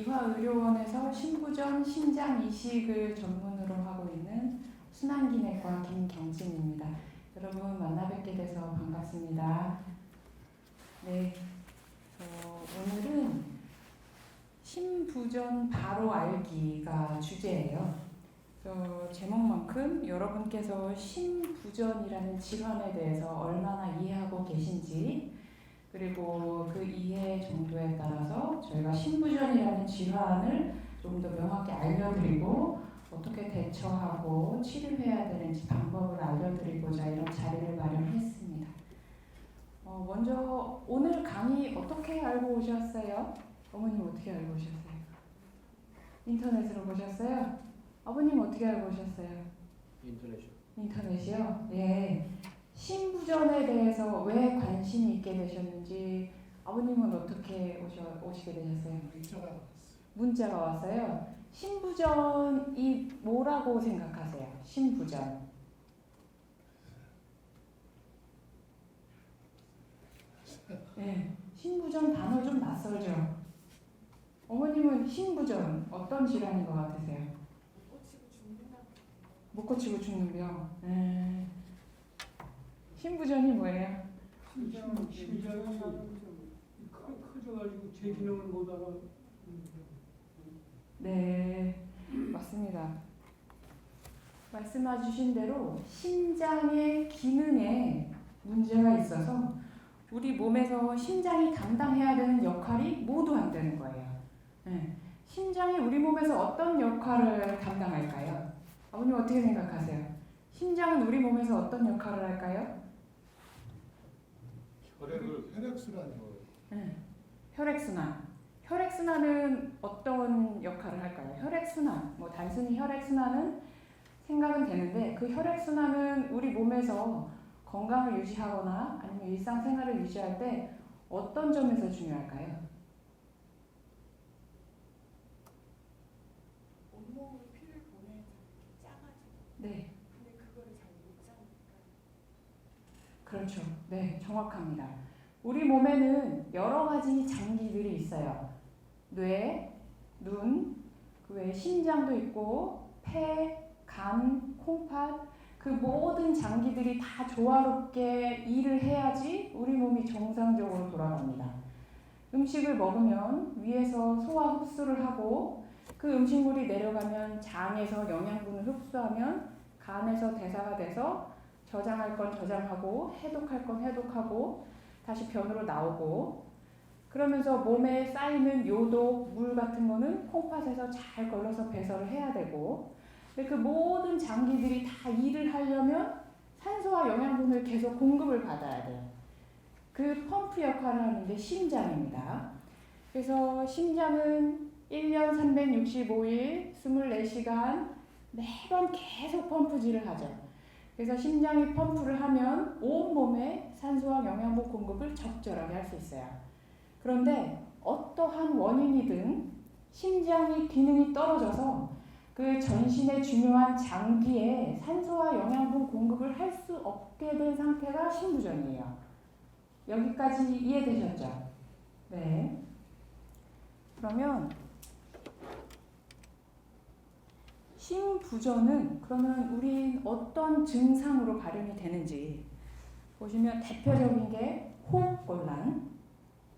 이화의료원에서 신부전 심장 이식을 전문으로 하고 있는 순환기내과 김경진입니다. 여러분 만나 뵙게 돼서 반갑습니다. 네, 오늘은 신부전 바로 알기가 주제예요. 제목만큼 여러분께서 신부전이라는 질환에 대해서 얼마나 이해하고 계신지, 그리고 그 이해 정도에 따라서 저희가 신부전이라는 질환을 좀 더 명확히 알려드리고 어떻게 대처하고 치료해야 되는지 방법을 알려드리고자 이런 자리를 마련했습니다. 먼저 오늘 강의 어떻게 알고 오셨어요? 어머님 어떻게 알고 오셨어요? 인터넷으로 보셨어요? 아버님 어떻게 알고 오셨어요? 인터넷이요. 인터넷이요? 예. 신부전에 대해서 왜 관심이 있게 되셨는지 아버님은 어떻게 오시게 되셨어요? 문자가 왔어요. 신부전이 뭐라고 생각하세요? 신부전. 네, 신부전 단어 좀 낯설죠? 어머님은 신부전 어떤 질환인 것 같으세요? 못 고치고 죽는 병. 신부전이 뭐예요? 심장이 커져가지고 제 기능을 못하고. 네, 맞습니다. 말씀해주신 대로 심장의 기능에 문제가 있어서 우리 몸에서 심장이 담당해야 되는 역할이 모두 안 되는 거예요. 네. 심장이 우리 몸에서 어떤 역할을 담당할까요? 아버님 어떻게 생각하세요? 심장은 우리 몸에서 어떤 역할을 할까요? 혈액순환. 네. 혈액순환. 혈액순환은 어떤 역할을 할까요? 혈액순환. 단순히 혈액순환은 생각은 되는데 그 혈액순환은 우리 몸에서 건강을 유지하거나 아니면 일상생활을 유지할 때 어떤 점에서 중요할까요? 온몸으로 피를 보내는 짜가지고. 네. 근데 그거를 잘 못 짜니까. 그렇죠. 네, 정확합니다. 우리 몸에는 여러 가지 장기들이 있어요. 뇌, 눈, 그 외에 심장도 있고 폐, 간, 콩팥, 그 모든 장기들이 다 조화롭게 일을 해야지 우리 몸이 정상적으로 돌아갑니다. 음식을 먹으면 위에서 소화 흡수를 하고 그 음식물이 내려가면 장에서 영양분을 흡수하면 간에서 대사가 돼서 저장할 건 저장하고 해독할 건 해독하고 다시 변으로 나오고, 그러면서 몸에 쌓이는 요도, 물 같은 거는 콩팥에서 잘 걸러서 배설을 해야 되고, 근데 그 모든 장기들이 다 일을 하려면 산소와 영양분을 계속 공급을 받아야 돼요. 그 펌프 역할을 하는 게 심장입니다. 그래서 심장은 1년 365일 24시간 매번 계속 펌프질을 하죠. 그래서 심장이 펌프를 하면 온몸에 산소와 영양분 공급을 적절하게 할 수 있어요. 그런데 어떠한 원인이든 심장이 기능이 떨어져서 그 전신의 중요한 장기에 산소와 영양분 공급을 할 수 없게 된 상태가 신부전이에요. 여기까지 이해되셨죠? 네. 그러면 신부전은 그러면 우린 어떤 증상으로 발현이 되는지 보시면 대표적인 게 호흡곤란,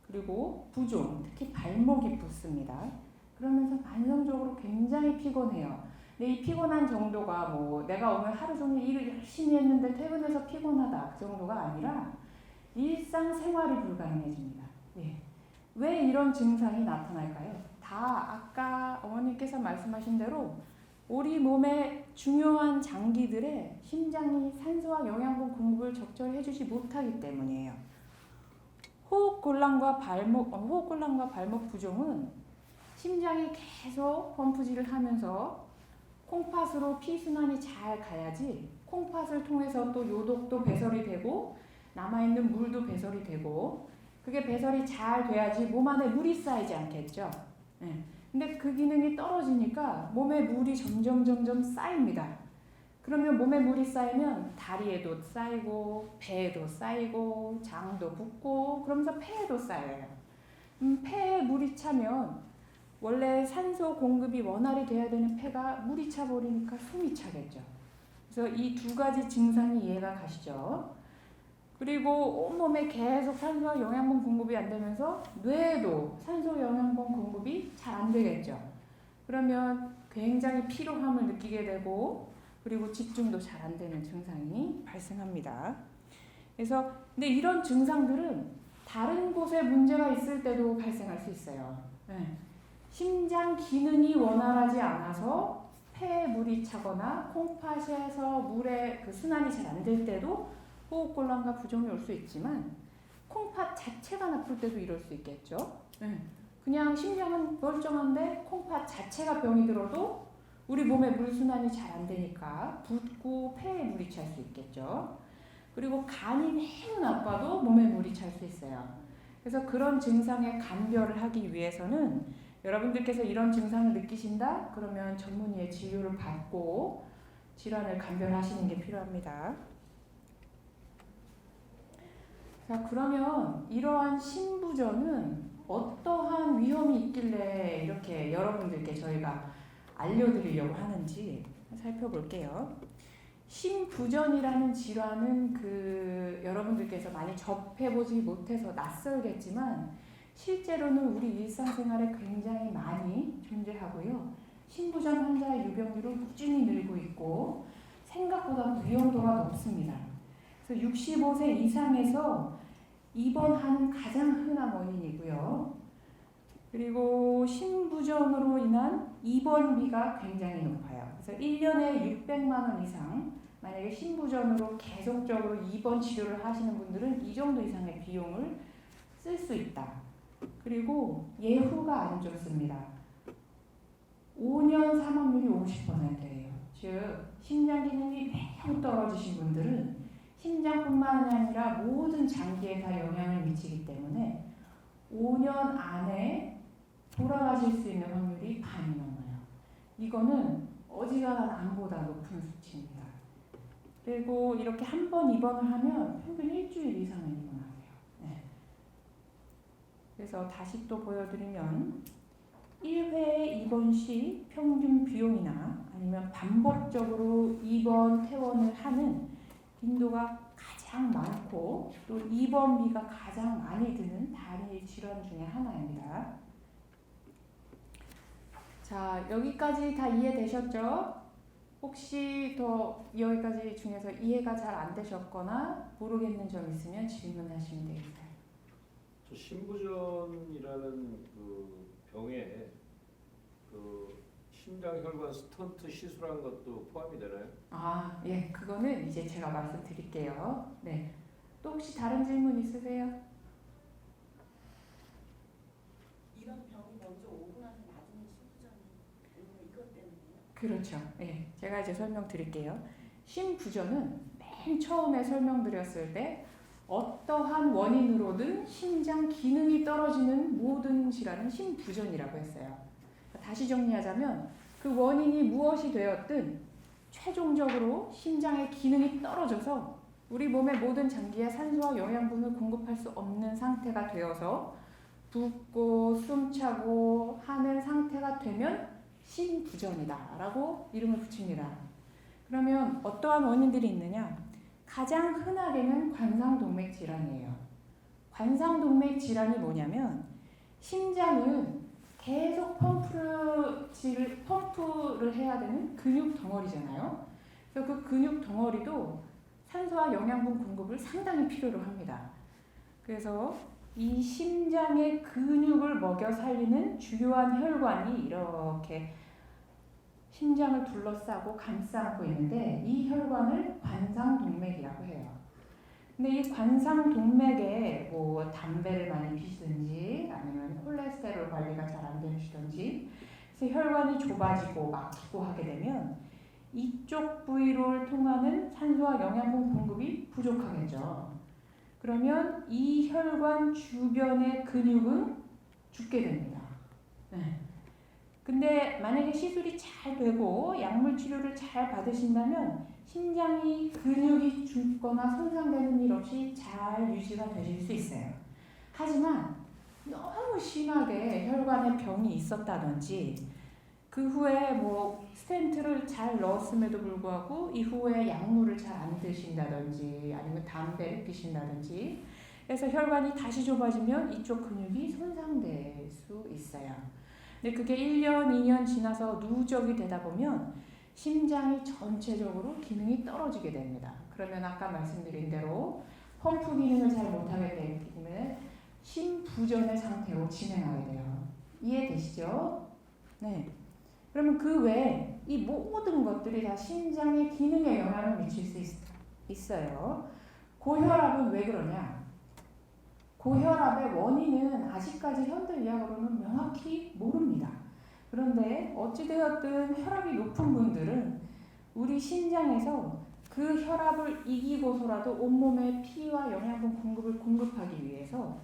그리고 부종, 특히 발목이 붓습니다. 그러면서 만성적으로 굉장히 피곤해요. 근데 이 피곤한 정도가 내가 오늘 하루 종일 일을 열심히 했는데 퇴근해서 피곤하다 그 정도가 아니라 일상생활이 불가능해집니다. 예. 왜 이런 증상이 나타날까요? 다 아까 어머니께서 말씀하신 대로 우리 몸의 중요한 장기들의 심장이 산소와 영양분 공급을 적절히 해주지 못하기 때문이에요. 호흡곤란과 발목 부종은 심장이 계속 펌프질을 하면서 콩팥으로 피순환이 잘 가야지 콩팥을 통해서 또 요독도 배설이 되고 남아있는 물도 배설이 되고 그게 배설이 잘 돼야지 몸 안에 물이 쌓이지 않겠죠. 네. 근데 그 기능이 떨어지니까 몸에 물이 점점 쌓입니다. 그러면 몸에 물이 쌓이면 다리에도 쌓이고 배에도 쌓이고 장도 붓고 그러면서 폐에도 쌓여요. 폐에 물이 차면 원래 산소 공급이 원활히 돼야 되는 폐가 물이 차 버리니까 숨이 차겠죠. 그래서 이 두 가지 증상이 이해가 가시죠. 그리고 온몸에 계속 산소와 영양분 공급이 안 되면서 뇌에도 산소 영양분 공급이 잘 안 되겠죠. 그러면 굉장히 피로함을 느끼게 되고 그리고 집중도 잘 안 되는 증상이 발생합니다. 그래서 근데 이런 증상들은 다른 곳에 문제가 있을 때도 발생할 수 있어요. 네. 심장 기능이 원활하지 않아서 폐에 물이 차거나 콩팥에서 물의 그 순환이 잘 안 될 때도 호흡곤란과 부종이 올 수 있지만 콩팥 자체가 나쁠 때도 이럴 수 있겠죠. 네. 그냥 심장은 멀쩡한데 콩팥 자체가 병이 들어도 우리 몸에 물 순환이 잘 안 되니까 붓고 폐에 물이 찰 수 있겠죠. 그리고 간이 매우 나빠도 몸에 물이 찰 수 있어요. 그래서 그런 증상에 감별을 하기 위해서는 여러분들께서 이런 증상을 느끼신다? 그러면 전문의의 진료를 받고 질환을 감별하시는 게 필요합니다. 자, 그러면 이러한 심부전은 어떠한 위험이 있길래 이렇게 여러분들께 저희가 알려드리려고 하는지 살펴볼게요. 심부전이라는 질환은 여러분들께서 많이 접해보지 못해서 낯설겠지만 실제로는 우리 일상생활에 굉장히 많이 존재하고요. 심부전 환자의 유병률은 꾸준히 늘고 있고 생각보다 위험도가 높습니다. 그래서 65세 이상에서 입원하는 가장 흔한 원인이고요. 그리고 심부전으로 인한 입원비가 굉장히 높아요. 그래서 1년에 600만 원 이상, 만약에 심부전으로 계속적으로 입원 치료를 하시는 분들은 이 정도 이상의 비용을 쓸 수 있다. 그리고 예후가 안 좋습니다. 5년 사망률이 50%예요. 즉 심장 기능이 매우 떨어지신 분들은 심장뿐만 아니라 모든 장기에 다 영향을 미치기 때문에 5년 안에 돌아가실 수 있는 확률이 반이 넘어요. 이거는 어지간한 암보다 높은 수치입니다. 그리고 이렇게 한 번 입원을 하면 평균 일주일 이상은 입원하세요. 네. 그래서 다시 또 보여드리면 1회 입원 시 평균 비용이나 아니면 반복적으로 입원, 퇴원을 하는 빈도가 가장 많고 또 입원비가 가장 많이 드는 다리 질환 중에 하나입니다. 자, 여기까지 다 이해되셨죠? 혹시 더 여기까지 중에서 이해가 잘 안 되셨거나 모르겠는 점 있으면 질문하시면 되겠어요. 저 심부전이라는 그 병에 그 심장혈관 스턴트 시술한 것도 포함이 되나요? 아, 예, 그거는 이제 제가 말씀드릴게요. 네. 또 혹시 다른 질문 있으세요? 이런 병이 먼저 오고 나서 나중에 심부전이 이것 때문에요? 그렇죠. 예, 제가 이제 설명드릴게요. 심부전은 맨 처음에 설명드렸을 때 어떠한 원인으로든 심장 기능이 떨어지는 모든 질환은 심부전이라고 했어요. 다시 정리하자면 그 원인이 무엇이 되었든 최종적으로 심장의 기능이 떨어져서 우리 몸의 모든 장기에 산소와 영양분을 공급할 수 없는 상태가 되어서 붓고 숨차고 하는 상태가 되면 심부전이다라고 이름을 붙입니다. 그러면 어떠한 원인들이 있느냐? 가장 흔하게는 관상동맥 질환이에요. 관상동맥 질환이 뭐냐면 심장은 계속 펌프를 해야 되는 근육 덩어리잖아요. 그래서 그 근육 덩어리도 산소와 영양분 공급을 상당히 필요로 합니다. 그래서 이 심장의 근육을 먹여 살리는 주요한 혈관이 이렇게 심장을 둘러싸고 감싸고 있는데 이 혈관을 관상동맥이라고 해요. 근데 이 관상동맥에 뭐 담배를 많이 피시든지 아니면 콜레스테롤 관리가 잘 안 되시든지 그래서 혈관이 좁아지고 막히고 하게 되면 이쪽 부위를 통하는 산소와 영양분 공급이 부족하겠죠. 그러면 이 혈관 주변의 근육은 죽게 됩니다. 네. 근데 만약에 시술이 잘 되고 약물 치료를 잘 받으신다면 심장이 근육이 죽거나 손상되는 일 없이 잘 유지가 되실 수 있어요. 하지만 너무 심하게 혈관에 병이 있었다든지 그 후에 뭐 스텐트를 잘 넣었음에도 불구하고 이후에 약물을 잘 안 드신다든지 아니면 담배를 피신다든지 그래서 혈관이 다시 좁아지면 이쪽 근육이 손상될 수 있어요. 근데 그게 1년, 2년 지나서 누적이 되다 보면 심장이 전체적으로 기능이 떨어지게 됩니다. 그러면 아까 말씀드린 대로 펌프 기능을 잘 못하게 되기 때문에 심부전의 상태로 진행하게 돼요. 이해되시죠? 네. 그러면 그 외에 이 모든 것들이 다 심장의 기능에 영향을 미칠 수 있어요. 고혈압은 왜 그러냐? 고혈압의 원인은 아직까지 현대의학으로는 명확히 모릅니다. 그런데 어찌되었든 혈압이 높은 분들은 우리 심장에서 그 혈압을 이기고서라도 온몸에 피와 영양분 공급을 공급하기 위해서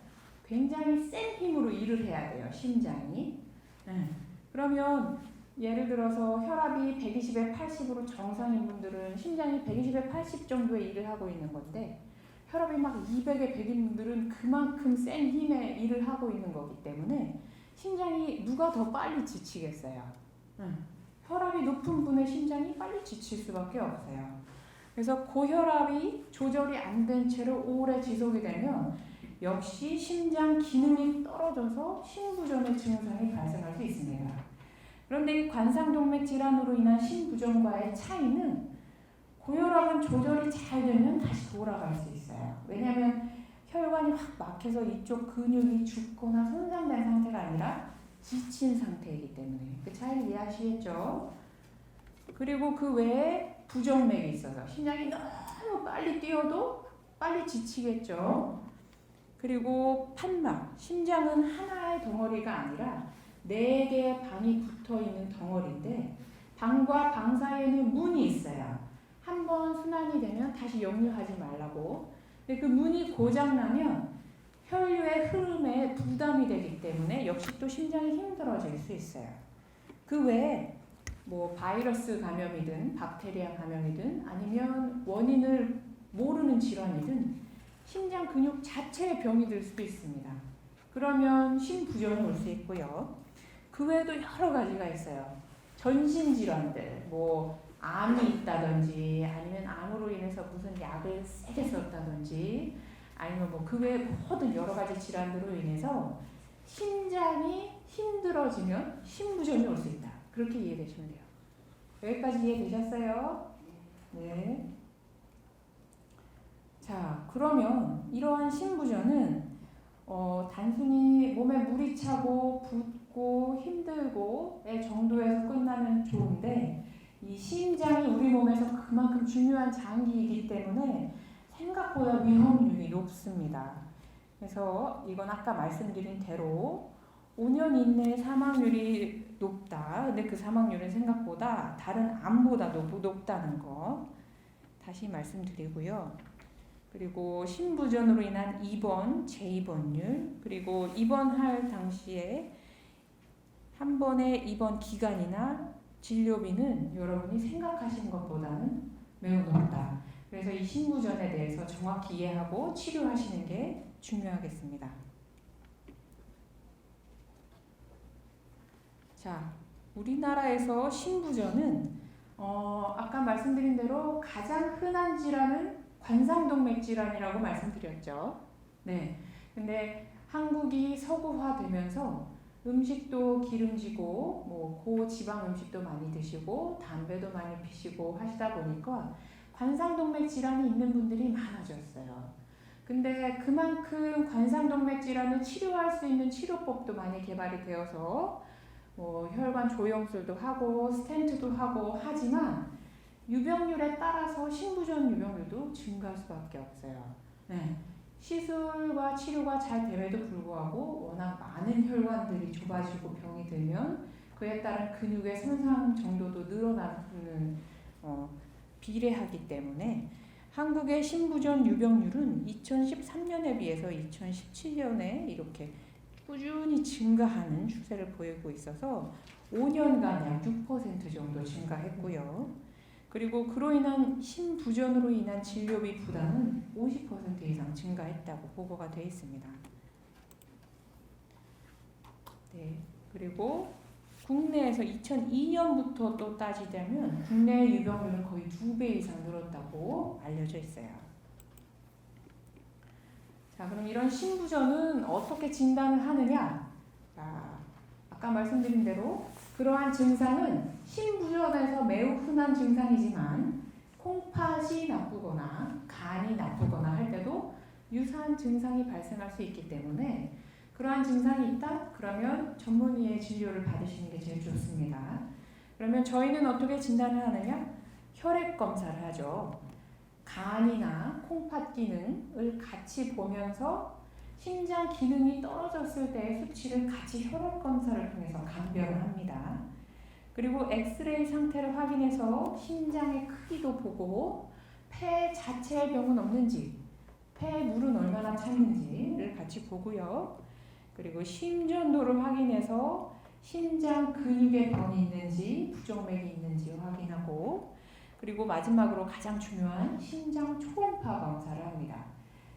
굉장히 센 힘으로 일을 해야 돼요. 심장이. 그러면 예를 들어서 혈압이 120에 80으로 정상인 분들은 심장이 120에 80 정도의 일을 하고 있는 건데 혈압이 막 200에 100인 분들은 그만큼 센 힘의 일을 하고 있는 거기 때문에 심장이 누가 더 빨리 지치겠어요. 혈압이 높은 분의 심장이 빨리 지칠 수밖에 없어요. 그래서 고혈압이 조절이 안 된 채로 오래 지속이 되면 역시 심장 기능이 떨어져서 심부전의 증상이 발생할 수 있습니다. 그런데 이 관상동맥 질환으로 인한 심부전과의 차이는 고혈압은 조절이 잘 되면 다시 돌아갈 수 있어요. 왜냐하면 혈관이 확 막혀서 이쪽 근육이 죽거나 손상된 상태가 아니라 지친 상태이기 때문에 그 차이를 이해하시겠죠? 그리고 그 외에 부정맥이 있어서 심장이 너무 빨리 뛰어도 빨리 지치겠죠? 그리고 판막, 심장은 하나의 덩어리가 아니라 4개의 방이 붙어있는 덩어리인데 방과 방 사이에는 문이 있어요. 한번 순환이 되면 다시 역류하지 말라고. 근데 그 문이 고장나면 혈류의 흐름에 부담이 되기 때문에 역시 또 심장이 힘들어질 수 있어요. 그 외에 뭐 바이러스 감염이든 박테리아 감염이든 아니면 원인을 모르는 질환이든 심장 근육 자체의 병이 들 수도 있습니다. 그러면 심부전이 올 수 있고요. 그 외에도 여러 가지가 있어요. 전신 질환들, 뭐 암이 있다든지 아니면 암으로 인해서 무슨 약을 세게 썼다든지 아니면 뭐 그 외에 모든 여러 가지 질환들로 인해서 심장이 힘들어지면 심부전이 올 수 있다. 그렇게 이해되시면 돼요. 여기까지 이해되셨어요? 네. 자, 그러면 이러한 심부전은 단순히 몸에 물이 차고 붓고 힘들고의 정도에서 끝나면 좋은데 이 심장이 우리 몸에서 그만큼 중요한 장기이기 때문에 생각보다 위험률이 높습니다. 그래서 이건 아까 말씀드린 대로 5년 이내에 사망률이 높다. 근데 그 사망률은 생각보다 다른 암보다 높다는 거 다시 말씀드리고요. 그리고 심부전으로 인한 입원, 재입원율, 그리고 입원할 당시에 한 번의 입원 기간이나 진료비는 여러분이 생각하시는 것보다는 매우 높다. 그래서 이 심부전에 대해서 정확히 이해하고 치료하시는 게 중요하겠습니다. 자, 우리나라에서 심부전은 아까 말씀드린 대로 가장 흔한 질환은 관상동맥 질환이라고 말씀드렸죠. 네. 근데 한국이 서구화되면서 음식도 기름지고 뭐 고지방 음식도 많이 드시고 담배도 많이 피시고 하시다 보니까 관상동맥 질환이 있는 분들이 많아졌어요. 근데 그만큼 관상동맥 질환을 치료할 수 있는 치료법도 많이 개발이 되어서 뭐 혈관 조영술도 하고 스텐트도 하고 하지만 유병률에 따라서 심부전 유병률도 증가할 수밖에 없어요. 네. 시술과 치료가 잘 됨에도 불구하고 워낙 많은 혈관들이 좁아지고 병이 들면 그에 따른 근육의 손상 정도도 늘어나는 비례하기 때문에 한국의 심부전 유병률은 2013년에 비해서 2017년에 이렇게 꾸준히 증가하는 추세를 보이고 있어서 5년간 약 6% 정도 증가했고요. 그리고 그로 인한 심부전으로 인한 진료비 부담은 50% 이상 증가했다고 보고가 되어 있습니다. 네. 그리고 국내에서 2002년부터 또 따지자면 국내 유병률은 거의 2배 이상 늘었다고 알려져 있어요. 자, 그럼 이런 신부전은 어떻게 진단을 하느냐? 자, 아까 말씀드린 대로 그러한 증상은 신부전에서 매우 흔한 증상이지만 콩팥이 나쁘거나 간이 나쁘거나 할 때도 유사한 증상이 발생할 수 있기 때문에 그러한 증상이 있다? 그러면 전문의의 진료를 받으시는 게 제일 좋습니다. 그러면 저희는 어떻게 진단을 하느냐? 혈액 검사를 하죠. 간이나 콩팥 기능을 같이 보면서 심장 기능이 떨어졌을 때의 수치를 같이 혈액 검사를 통해서 감별을 합니다. 그리고 엑스레이 상태를 확인해서 심장의 크기도 보고 폐 자체의 병은 없는지, 폐에 물은 얼마나 찼는지를 같이 보고요. 그리고 심전도를 확인해서 심장 근육에 병이 있는지 부정맥이 있는지 확인하고 그리고 마지막으로 가장 중요한 심장 초음파 검사를 합니다.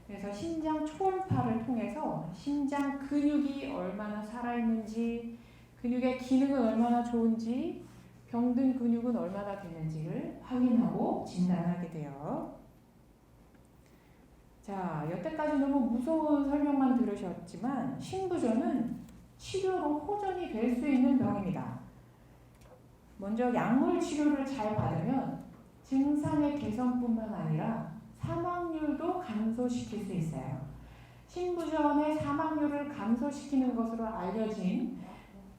그래서 심장 초음파를 통해서 심장 근육이 얼마나 살아있는지 근육의 기능은 얼마나 좋은지 병든 근육은 얼마나 되는지를 확인하고 진단하게 돼요. 자, 여태까지 너무 무서운 설명만 들으셨지만 신부전은 치료로 호전이 될 수 있는 병입니다. 먼저 약물 치료를 잘 받으면 증상의 개선뿐만 아니라 사망률도 감소시킬 수 있어요. 신부전의 사망률을 감소시키는 것으로 알려진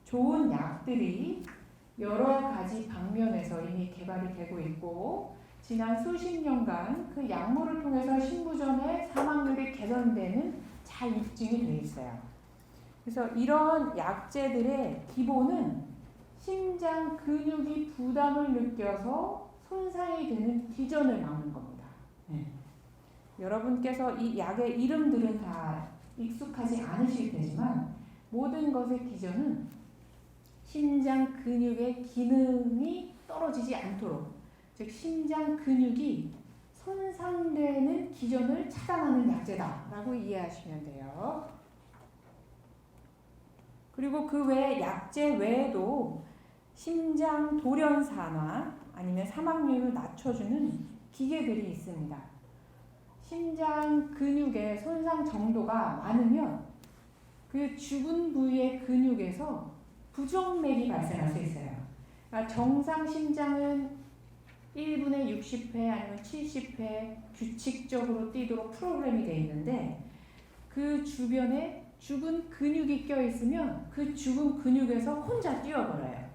좋은 약들이 여러 가지 방면에서 이미 개발이 되고 있고 지난 수십 년간 그 약물을 통해서 신부전의 사망률이 개선되는 잘 입증이 되어 있어요. 그래서 이런 약제들의 기본은 심장 근육이 부담을 느껴서 손상이 되는 기전을 막는 겁니다. 네. 여러분께서 이 약의 이름들은 다 익숙하지 않으실 테지만 모든 것의 기전은 심장 근육의 기능이 떨어지지 않도록 즉 심장 근육이 손상되는 기전을 차단하는 약제다라고 이해하시면 돼요. 그리고 그 외에 약제 외에도 심장 돌연산화 아니면 사망률을 낮춰주는 기계들이 있습니다. 심장 근육의 손상 정도가 많으면 그 죽은 부위의 근육에서 부정맥이 발생할 수 있어요. 그러니까 정상 심장은 1분에 60회 아니면 70회 규칙적으로 뛰도록 프로그램이 되어 있는데 그 주변에 죽은 근육이 껴 있으면 그 죽은 근육에서 혼자 뛰어버려요.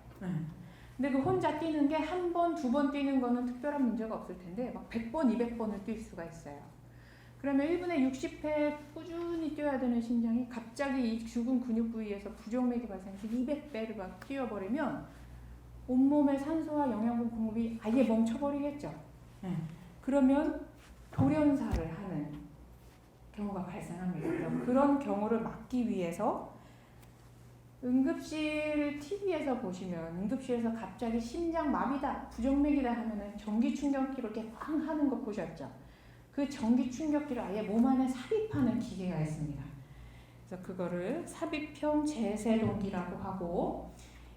근데 그 혼자 뛰는 게 한 번, 두 번 뛰는 거는 특별한 문제가 없을 텐데 막 100번, 200번을 뛸 수가 있어요. 그러면 1분에 60회 꾸준히 뛰어야 되는 심장이 갑자기 이 죽은 근육 부위에서 부정맥이 발생해서 200배를 막 뛰어버리면 온몸의 산소와 영양분 공급이 아예 멈춰버리겠죠. 그러면 돌연사를 하는 경우가 발생합니다. 그런 경우를 막기 위해서 응급실 TV에서 보시면 응급실에서 갑자기 심장 마비다, 부정맥이다 하면은 전기 충격기로 이렇게 꽝 하는 거 보셨죠? 그 전기 충격기를 아예 몸 안에 삽입하는 기계가 있습니다. 그래서 그거를 삽입형 제세동기라고 하고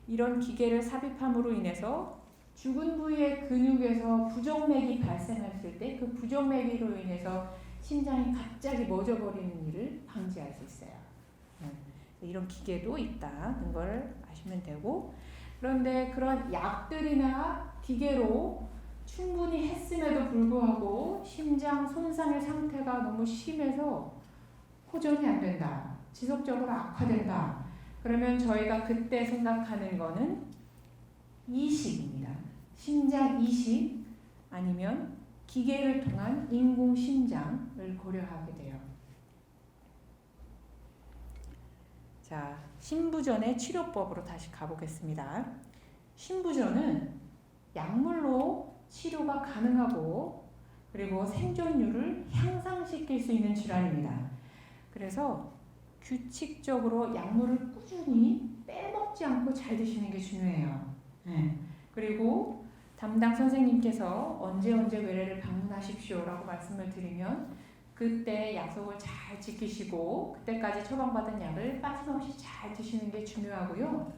이런 기계를 삽입함으로 인해서 죽은 부위의 근육에서 부정맥이 발생했을 때 그 부정맥으로 인해서 심장이 갑자기 멎어버리는 일을 방지할 수 있어요. 이런 기계도 있다는 걸 아시면 되고 그런데 그런 약들이나 기계로 충분히 했음에도 불구하고 심장 손상의 상태가 너무 심해서 호전이 안 된다. 지속적으로 악화된다. 그러면 저희가 그때 생각하는 거는 이식입니다. 심장 이식 아니면 기계를 통한 인공심장을 고려하게 돼요. 자, 신부전의 치료법으로 다시 가보겠습니다. 신부전은 약물로 치료가 가능하고 그리고 생존율을 향상시킬 수 있는 질환입니다. 그래서 규칙적으로 약물을 꾸준히 빼먹지 않고 잘 드시는 게 중요해요. 그리고 담당 선생님께서 언제 외래를 방문하십시오라고 말씀을 드리면 그때 약속을 잘 지키시고 그때까지 처방받은 약을 빠짐없이 잘 드시는 게 중요하고요.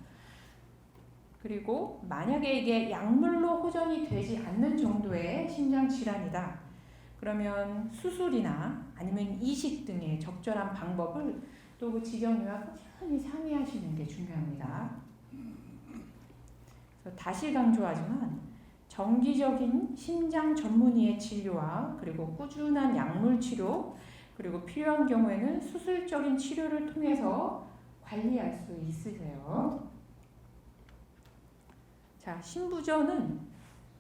그리고 만약에 이게 약물로 호전이 되지 않는 정도의 심장 질환이다. 그러면 수술이나 아니면 이식 등의 적절한 방법을 또 그 지정의와 꾸준히 상의하시는 게 중요합니다. 그래서 다시 강조하지만 정기적인 심장 전문의의 진료와 그리고 꾸준한 약물 치료 그리고 필요한 경우에는 수술적인 치료를 통해서 관리할 수 있으세요. 자, 심부전은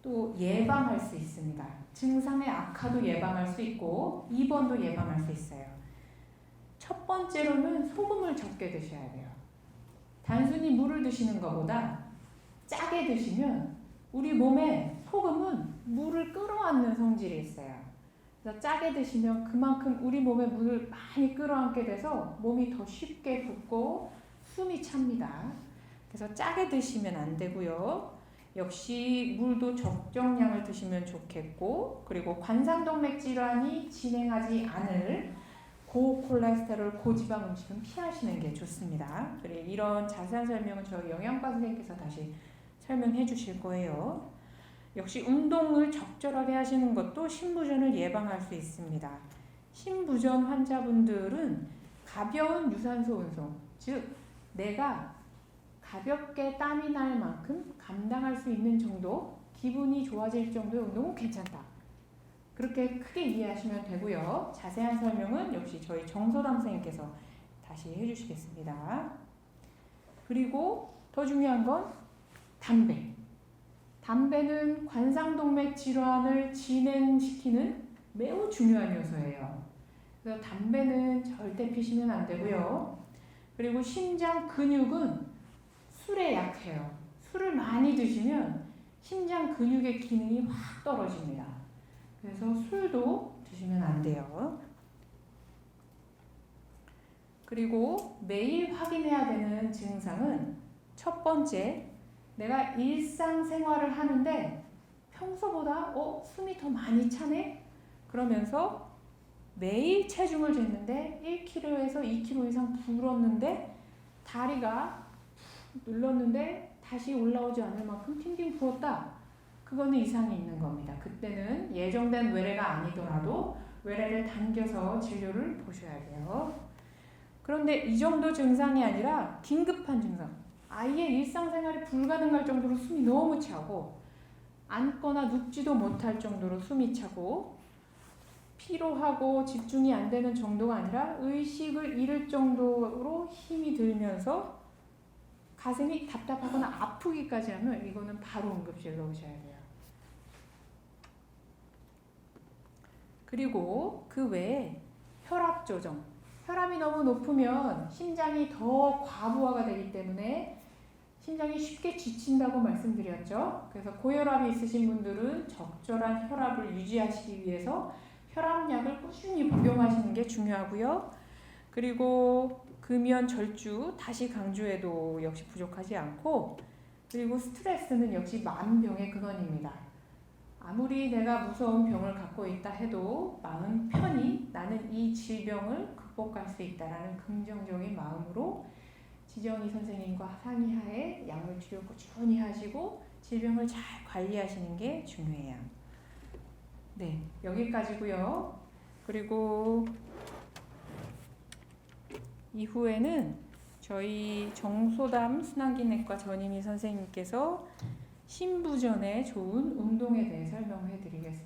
또 예방할 수 있습니다. 증상의 악화도 예방할 수 있고 입원도 예방할 수 있어요. 첫 번째로는 소금을 적게 드셔야 돼요. 단순히 물을 드시는 것보다 짜게 드시면 우리 몸에 소금은 물을 끌어안는 성질이 있어요. 그래서 짜게 드시면 그만큼 우리 몸에 물을 많이 끌어안게 돼서 몸이 더 쉽게 붓고 숨이 찹니다. 그래서 짜게 드시면 안 되고요. 역시 물도 적정량을 드시면 좋겠고 그리고 관상동맥 질환이 진행하지 않을 고콜레스테롤, 고지방 음식은 피하시는 게 좋습니다. 그리고 이런 자세한 설명은 저희 영양과 선생님께서 다시 설명해 주실 거예요. 역시 운동을 적절하게 하시는 것도 심부전을 예방할 수 있습니다. 심부전 환자분들은 가벼운 유산소 운동, 즉 내가 가볍게 땀이 날 만큼 감당할 수 있는 정도, 기분이 좋아질 정도의 운동은 괜찮다. 그렇게 크게 이해하시면 되고요. 자세한 설명은 역시 저희 정소담 선생님께서 다시 해주시겠습니다. 그리고 더 중요한 건 담배. 담배는 관상동맥 질환을 진행시키는 매우 중요한 요소예요. 그래서 담배는 절대 피시면 안 되고요. 그리고 심장 근육은 술에 약해요. 술을 많이 드시면 심장 근육의 기능이 확 떨어집니다. 그래서 술도 드시면 안 돼요. 그리고 매일 확인해야 되는 증상은 첫 번째, 내가 일상생활을 하는데 평소보다 숨이 더 많이 차네? 그러면서 매일 체중을 쟀는데 1kg에서 2kg 이상 불었는데 다리가 눌렀는데 다시 올라오지 않을 만큼 팅팅 부었다. 그거는 이상이 있는 겁니다. 그때는 예정된 외래가 아니더라도 외래를 당겨서 진료를 보셔야 돼요. 그런데 이 정도 증상이 아니라 긴급한 증상. 아예 일상생활이 불가능할 정도로 숨이 너무 차고 앉거나 눕지도 못할 정도로 숨이 차고 피로하고 집중이 안 되는 정도가 아니라 의식을 잃을 정도로 힘이 들면서 가슴이 답답하거나 아프기까지 하면 이거는 바로 응급실로 오셔야 돼요. 그리고 그 외에 혈압 조정. 혈압이 너무 높으면 심장이 더 과부하가 되기 때문에 심장이 쉽게 지친다고 말씀드렸죠. 그래서 고혈압이 있으신 분들은 적절한 혈압을 유지하시기 위해서 혈압약을 꾸준히 복용하시는 게 중요하고요. 그리고 금연, 절주 다시 강조해도 역시 부족하지 않고 그리고 스트레스는 역시 만병의 근원입니다. 아무리 내가 무서운 병을 갖고 있다 해도 마음 편히 나는 이 질병을 극복할 수 있다라는 긍정적인 마음으로 지정의 선생님과 상의하에 약물 치료 꾸준히 하시고 질병을 잘 관리하시는 게 중요해요. 네, 여기까지고요. 그리고 이후에는 저희 정소담 순환기내과 전임의 선생님께서 심부전에 좋은 운동에 대해 설명해 드리겠습니다.